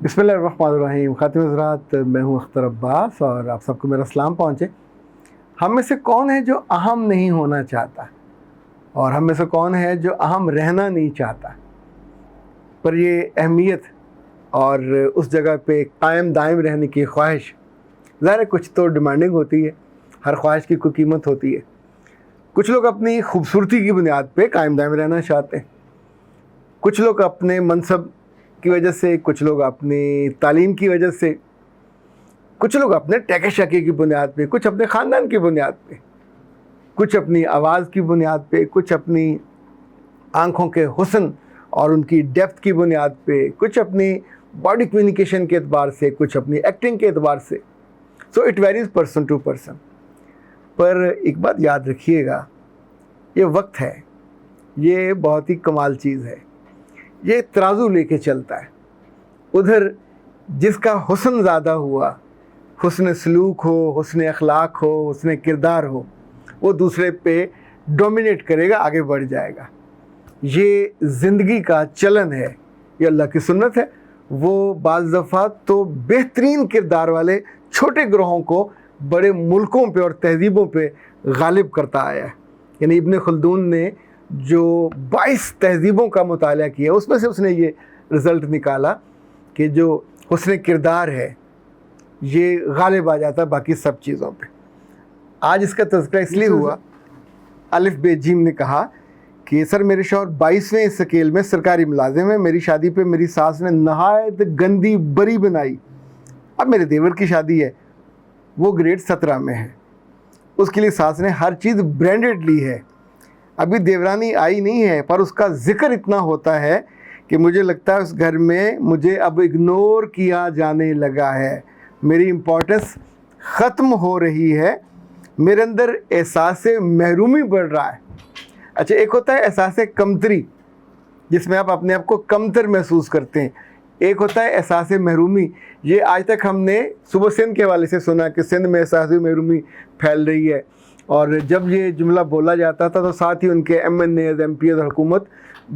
بسم اللہ الرحمن الرحیم. خاتم حضرات، میں ہوں اختر عباس اور آپ سب کو میرا سلام پہنچے. ہم میں سے کون ہے جو اہم نہیں ہونا چاہتا، اور ہم میں سے کون ہے جو اہم رہنا نہیں چاہتا؟ پر یہ اہمیت اور اس جگہ پہ قائم دائم رہنے کی خواہش، ظاہر ہے کچھ تو ڈیمانڈنگ ہوتی ہے، ہر خواہش کی کوئی قیمت ہوتی ہے. کچھ لوگ اپنی خوبصورتی کی بنیاد پہ قائم دائم رہنا چاہتے ہیں، کچھ لوگ اپنے منصب کی وجہ سے، کچھ لوگ اپنی تعلیم کی وجہ سے، کچھ لوگ اپنے ٹیکے شکے کی بنیاد پہ، کچھ اپنے خاندان کی بنیاد پہ، کچھ اپنی آواز کی بنیاد پہ، کچھ اپنی آنکھوں کے حسن اور ان کی ڈیپتھ کی بنیاد پہ، کچھ اپنی باڈی کمیونیکیشن کے اعتبار سے، کچھ اپنی ایکٹنگ کے اعتبار سے. So it varies person to person. پر ایک بات یاد رکھیے گا، یہ وقت ہے، یہ بہت ہی کمال چیز ہے. یہ ترازو لے کے چلتا ہے. ادھر جس کا حسن زیادہ ہوا، حسن سلوک ہو، حسن اخلاق ہو، حسن کردار ہو، وہ دوسرے پہ ڈومینیٹ کرے گا، آگے بڑھ جائے گا. یہ زندگی کا چلن ہے، یہ اللہ کی سنت ہے. وہ بعض دفعہ تو بہترین کردار والے چھوٹے گروہوں کو بڑے ملکوں پہ اور تہذیبوں پہ غالب کرتا آیا ہے. یعنی ابن خلدون نے جو 22 تہذیبوں کا مطالعہ کیا، اس میں سے اس نے یہ رزلٹ نکالا کہ جو حسن کردار ہے یہ غالب آ جاتا ہے باقی سب چیزوں پہ. آج اس کا تذکرہ اس لیے ہوا، الف بے جیم نے کہا کہ سر میرے شوہر 22ویں اسکیل میں سرکاری ملازم ہے، میری شادی پہ میری ساس نے نہایت گندی بری بنائی. اب میرے دیور کی شادی ہے، وہ گریڈ 17 میں ہے، اس کے لیے ساس نے ہر چیز برانڈڈ لی ہے. ابھی دیورانی آئی نہیں ہے، پر اس کا ذکر اتنا ہوتا ہے کہ مجھے لگتا ہے اس گھر میں مجھے اب اگنور کیا جانے لگا ہے، میری امپورٹنس ختم ہو رہی ہے، میرے اندر احساس محرومی بڑھ رہا ہے. اچھا، ایک ہوتا ہے احساس کمتری، جس میں آپ اپنے آپ کو کمتر محسوس کرتے ہیں. ایک ہوتا ہے احساس محرومی. یہ آج تک ہم نے صوبہ سندھ کے حوالے سے سنا کہ سندھ میں احساس محرومی پھیل رہی ہے، اور جب یہ جملہ بولا جاتا تھا تو ساتھ ہی ان کے M N A M P اور حکومت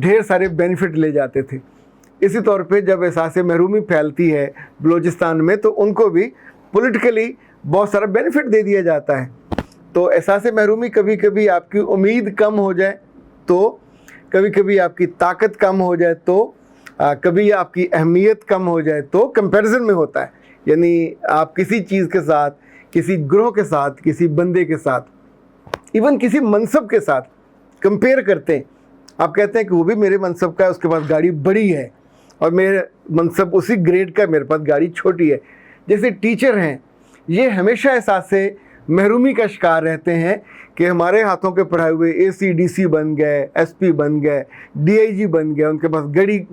ڈھیر سارے بینیفٹ لے جاتے تھے. اسی طور پہ جب احساس محرومی پھیلتی ہے بلوچستان میں تو ان کو بھی پولیٹیکلی بہت سارا بینیفٹ دے دیا جاتا ہے. تو احساس محرومی کبھی کبھی آپ کی امید کم ہو جائے تو، کبھی کبھی آپ کی طاقت کم ہو جائے تو، کبھی آپ کی اہمیت کم ہو جائے تو کمپیریزن میں ہوتا ہے. یعنی آپ کسی چیز کے ساتھ، کسی گروہ کے ساتھ، کسی بندے کے ساتھ، ایون کسی منصب کے ساتھ کمپیئر کرتے ہیں. آپ کہتے ہیں کہ وہ بھی میرے منصب کا ہے، اس کے پاس گاڑی بڑی ہے، اور میرے منصب اسی گریڈ کا، میرے پاس گاڑی چھوٹی ہے. جیسے ٹیچر ہیں، یہ ہمیشہ احساس محرومی کا شکار رہتے ہیں کہ ہمارے ہاتھوں کے پڑھائے ہوئے اے سی ڈی سی بن گئے، ایس پی بن گئے، ڈی آئی جی بن گئے، ان کے پاس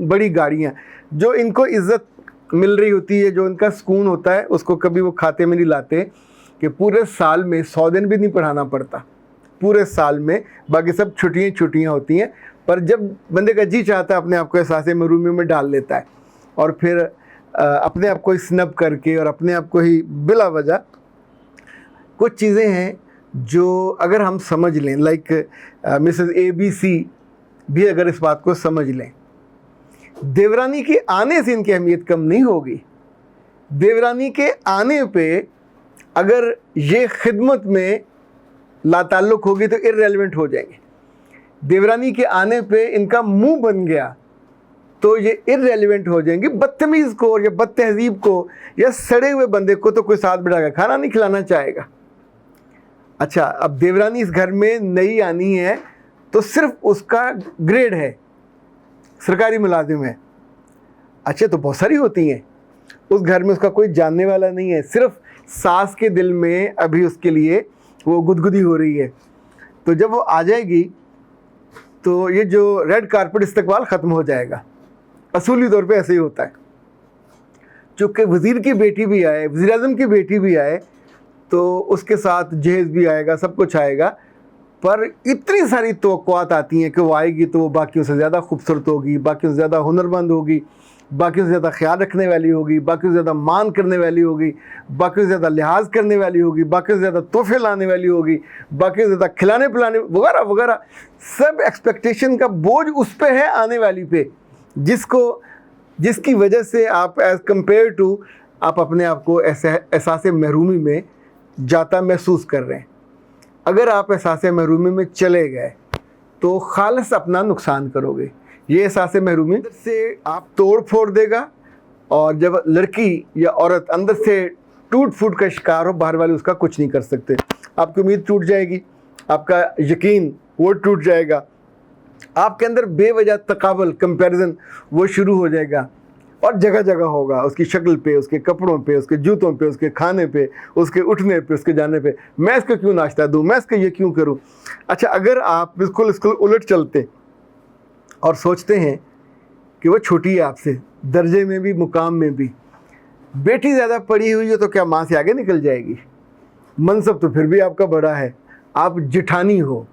بڑی گاڑیاں، جو ان کو عزت مل رہی ہوتی ہے، جو ان کا سکون ہوتا ہے، اس کو کبھی وہ کھاتے میں نہیں لاتے کہ پورے سال میں 100 دن بھی نہیں پڑھانا پڑتا، پورے سال میں باقی سب چھٹیاں ہوتی ہیں. پر جب بندے کا جی چاہتا ہے اپنے آپ کو احساس محرومی میں ڈال لیتا ہے، اور پھر اپنے آپ کو اسنب کر کے اور اپنے آپ کو ہی بلا وجہ. کچھ چیزیں ہیں جو اگر ہم سمجھ لیں، لائک مسز اے بی سی بھی اگر اس بات کو سمجھ لیں، دیورانی کے آنے سے ان کی اہمیت کم نہیں ہوگی. دیورانی کے آنے پہ اگر یہ خدمت میں لا تعلق ہوگی تو ارریلیونٹ ہو جائیں گے. دیورانی کے آنے پہ ان کا منہ بن گیا تو یہ ارریلیونٹ ہو جائیں گے. بدتمیز کو یا بد تہذیب کو یا سڑے ہوئے بندے کو تو کوئی ساتھ بٹھا کے کھانا نہیں کھلانا چاہے گا. اچھا، اب دیورانی اس گھر میں نئی آنی ہے تو صرف اس کا گریڈ ہے، سرکاری ملازم ہے. اچھا، تو بہت ساری ہوتی ہیں، اس گھر میں اس کا کوئی جاننے والا نہیں ہے، صرف ساس کے دل میں ابھی اس کے لیے وہ گدگدی ہو رہی ہے. تو جب وہ آ جائے گی تو یہ جو ریڈ کارپٹ استقبال ختم ہو جائے گا. اصولی طور پہ ایسے ہی ہوتا ہے. چونکہ وزیر کی بیٹی بھی آئے، وزیر اعظم کی بیٹی بھی آئے تو اس کے ساتھ جہیز بھی آئے گا، سب کچھ آئے گا، پر اتنی ساری توقعات آتی ہیں کہ وہ آئے گی تو وہ باقیوں سے زیادہ خوبصورت ہوگی، باقیوں سے زیادہ ہنرمند ہوگی، باقیوں سے زیادہ خیال رکھنے والی ہوگی، باقیوں سے زیادہ مان کرنے والی ہوگی، باقیوں سے زیادہ لحاظ کرنے والی ہوگی، باقیوں سے زیادہ تحفے لانے والی ہوگی، باقیوں سے زیادہ کھلانے پلانے وغیرہ وغیرہ. سب ایکسپیکٹیشن کا بوجھ اس پہ ہے آنے والی پہ، جس کو جس کی وجہ سے آپ ایز کمپیئر ٹو آپ اپنے آپ کو احساس محرومی میں جاتا محسوس کر رہے ہیں. اگر آپ احساس محرومی میں چلے گئے تو خالص اپنا نقصان کرو گے. یہ احساس محرومی اندر سے آپ توڑ پھوڑ دے گا, اور جب لڑکی یا عورت اندر سے ٹوٹ پھوٹ کا شکار ہو, باہر والے اس کا کچھ نہیں کر سکتے. آپ کی امید ٹوٹ جائے گی, آپ کا یقین وہ ٹوٹ جائے گا, آپ کے اندر بے وجہ تقابل کمپیریزن وہ شروع ہو جائے گا, اور جگہ جگہ ہوگا, اس کی شکل پہ, اس کے کپڑوں پہ, اس کے جوتوں پہ, اس کے کھانے پہ, اس کے اٹھنے پہ, اس کے جانے پہ, میں اس کو کیوں ناشتہ دوں, میں اس کو یہ کیوں کروں. اچھا, اگر آپ بالکل اس کو الٹ چلتے اور سوچتے ہیں کہ وہ چھوٹی ہے آپ سے, درجے میں بھی مقام میں بھی, بیٹی زیادہ پڑھی ہوئی ہے تو کیا ماں سے آگے نکل جائے گی, منصب تو پھر بھی آپ کا بڑا ہے, آپ جٹھانی ہو.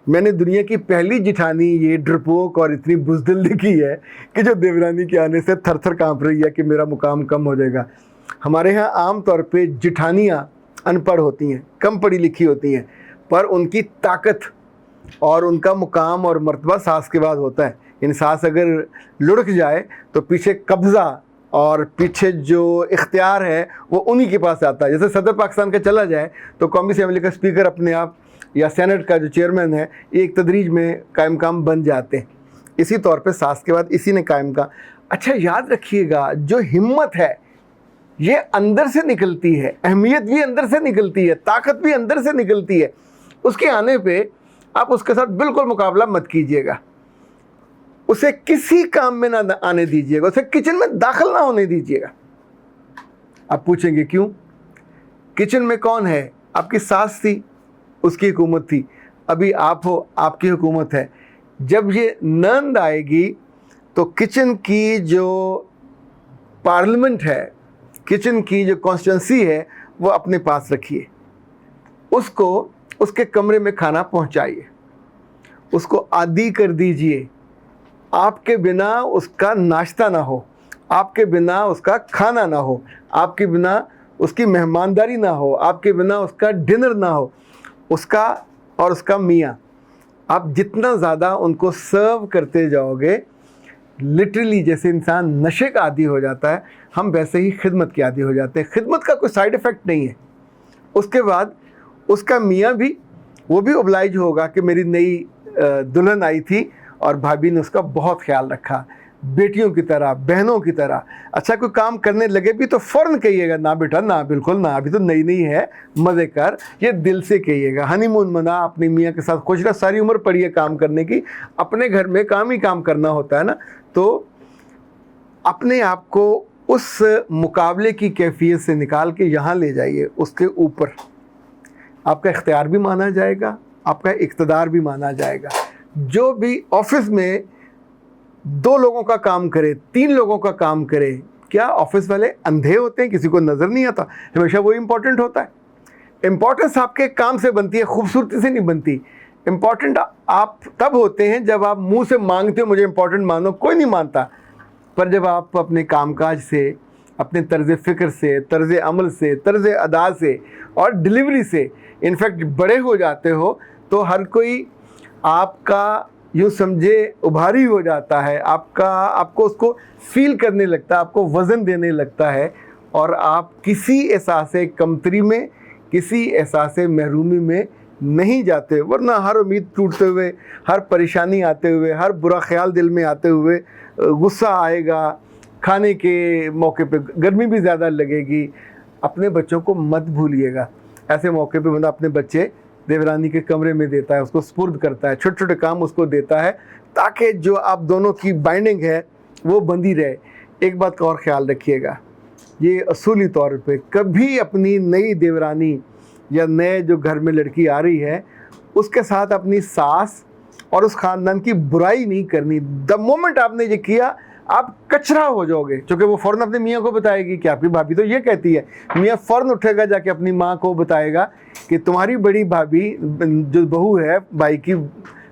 میں نے دنیا کی پہلی جٹھانی یہ ڈرپوک اور اتنی بزدل دیکھی ہے کہ جو دیورانی کے آنے سے تھر تھر کانپ رہی ہے کہ میرا مقام کم ہو جائے گا. ہمارے ہاں عام طور پہ جٹھانیاں ان پڑھ ہوتی ہیں, کم پڑھی لکھی ہوتی ہیں, پر ان کی طاقت اور ان کا مقام اور مرتبہ ساس کے بعد ہوتا ہے. یعنی ساس اگر لڑک جائے تو پیچھے قبضہ اور پیچھے جو اختیار ہے وہ انہی کے پاس آتا ہے. جیسے صدر پاکستان کا چلا جائے تو قومی اسمبلی کا اسپیکر اپنے آپ, یا سینٹ کا جو چیئرمین ہے, ایک تدریج میں قائم کام بن جاتے ہیں. اسی طور پہ ساس کے بعد اسی نے قائم کا. اچھا یاد رکھیے گا, جو ہمت ہے یہ اندر سے نکلتی ہے, اہمیت بھی اندر سے نکلتی ہے, طاقت بھی اندر سے نکلتی ہے. اس کے آنے پہ آپ اس کے ساتھ بالکل مقابلہ مت کیجیے گا, اسے کسی کام میں نہ آنے دیجیے گا, اسے کچن میں داخل نہ ہونے دیجیے گا. آپ پوچھیں گے کیوں؟ کچن میں کون ہے؟ آپ کی ساس تھی, اس کی حکومت تھی, ابھی آپ ہو, آپ کی حکومت ہے. جب یہ نند آئے گی تو کچن کی جو پارلیمنٹ ہے, کچن کی جو کانسٹیٹوئنسی ہے, وہ اپنے پاس رکھیے. اس کو اس کے کمرے میں کھانا پہنچائیے, اس کو عادی کر دیجئے. آپ کے بنا اس کا ناشتہ نہ ہو, آپ کے بنا اس کا کھانا نہ ہو, آپ کے بنا اس کی مہمانداری نہ ہو, آپ کے بنا اس کا ڈنر نہ ہو. اس کا اور اس کا میاں, آپ جتنا زیادہ ان کو سرو کرتے جاؤ گے, لٹرلی جیسے انسان نشے کا عادی ہو جاتا ہے, ہم ویسے ہی خدمت کے عادی ہو جاتے ہیں. خدمت کا کوئی سائیڈ ایفیکٹ نہیں ہے. اس کے بعد اس کا میاں بھی, وہ بھی oblige ہوگا کہ میری نئی دلہن آئی تھی اور بھابھی نے اس کا بہت خیال رکھا, بیٹیوں کی طرح, بہنوں کی طرح. اچھا کوئی کام کرنے لگے بھی تو فوراً کہیے گا, نہ بیٹا نہ, بالکل نہ, ابھی تو نئی نئی ہے, مزے کر. یہ دل سے کہیے گا. ہنی مون منا, اپنی میاں کے ساتھ خوش رہ, ساری عمر پڑی ہے کام کرنے کی, اپنے گھر میں کام ہی کام کرنا ہوتا ہے نا. تو اپنے آپ کو اس مقابلے کی کیفیت سے نکال کے یہاں لے جائیے, اس کے اوپر. آپ کا اختیار بھی مانا جائے گا, آپ کا اقتدار بھی مانا جائے گا. جو بھی آفس میں 2 لوگوں کا کام کرے, 3 لوگوں کا کام کرے, کیا آفس والے اندھے ہوتے ہیں, کسی کو نظر نہیں آتا؟ ہمیشہ وہی امپورٹنٹ ہوتا ہے. امپورٹنس آپ کے کام سے بنتی ہے, خوبصورتی سے نہیں بنتی. امپورٹنٹ آپ تب ہوتے ہیں جب آپ منہ سے مانگتے ہو مجھے امپورٹنٹ مانو, کوئی نہیں مانتا. پر جب آپ اپنے کام کاج سے, اپنے طرز فکر سے, طرز عمل سے, طرز ادا سے اور ڈلیوری سے انفیکٹ بڑے ہو جاتے ہو, تو ہر کوئی آپ کا یوں سمجھے ابھاری ہو جاتا ہے, آپ کو اس کو فیل کرنے لگتا ہے, آپ کو وزن دینے لگتا ہے, اور آپ کسی احساس کمتری میں, کسی احساس محرومی میں نہیں جاتے. ورنہ ہر امید ٹوٹتے ہوئے, ہر پریشانی آتے ہوئے, ہر برا خیال دل میں آتے ہوئے, غصہ آئے گا, کھانے کے موقع پہ گرمی بھی زیادہ لگے گی. اپنے بچوں کو مت بھولیے گا. ایسے موقع پہ بندہ اپنے بچے دیورانی کے کمرے میں دیتا ہے, اس کو سپرد کرتا ہے, چھوٹے چھوٹے کام اس کو دیتا ہے, تاکہ جو آپ دونوں کی بائنڈنگ ہے وہ بندھی رہے. ایک بات کا اور خیال رکھیے گا, یہ اصولی طور پہ کبھی اپنی نئی دیورانی یا نئے جو گھر میں لڑکی آ رہی ہے اس کے ساتھ اپنی ساس اور اس خاندان کی برائی نہیں کرنی. دا مومنٹ آپ نے یہ کیا, آپ کچرا ہو جاؤ گے, چونکہ وہ فوراً اپنے میاں کو بتائے گی کہ آپ کی بھابھی تو یہ کہتی ہے. میاں فوراً اٹھے گا, جا کے اپنی ماں کو بتائے گا کہ تمہاری بڑی بھابھی جو بہو ہے, بھائی کی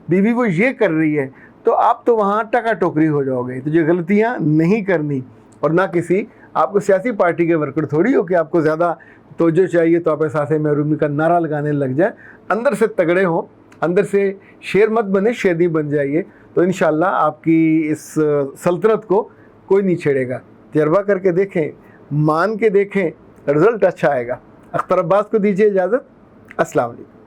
بیوی, وہ یہ کر رہی ہے. تو آپ تو وہاں ٹکا ٹوکری ہو جاؤ گے. تو یہ غلطیاں نہیں کرنی. اور نہ کسی, آپ کو سیاسی پارٹی کے ورکر تھوڑی ہو کہ آپ کو زیادہ توجہ چاہیے تو آپ احساس محرومی کا نعرہ لگانے لگ جائیں. اندر سے تگڑے ہوں, اندر سے شیر مت بنے, شیرنی بن جائیے. تو انشاءاللہ آپ کی اس سلطنت کو کوئی نہیں چھیڑے گا. تجربہ کر کے دیکھیں, مان کے دیکھیں, رزلٹ اچھا آئے گا. اختر عباس کو دیجیے اجازت. السلام علیکم.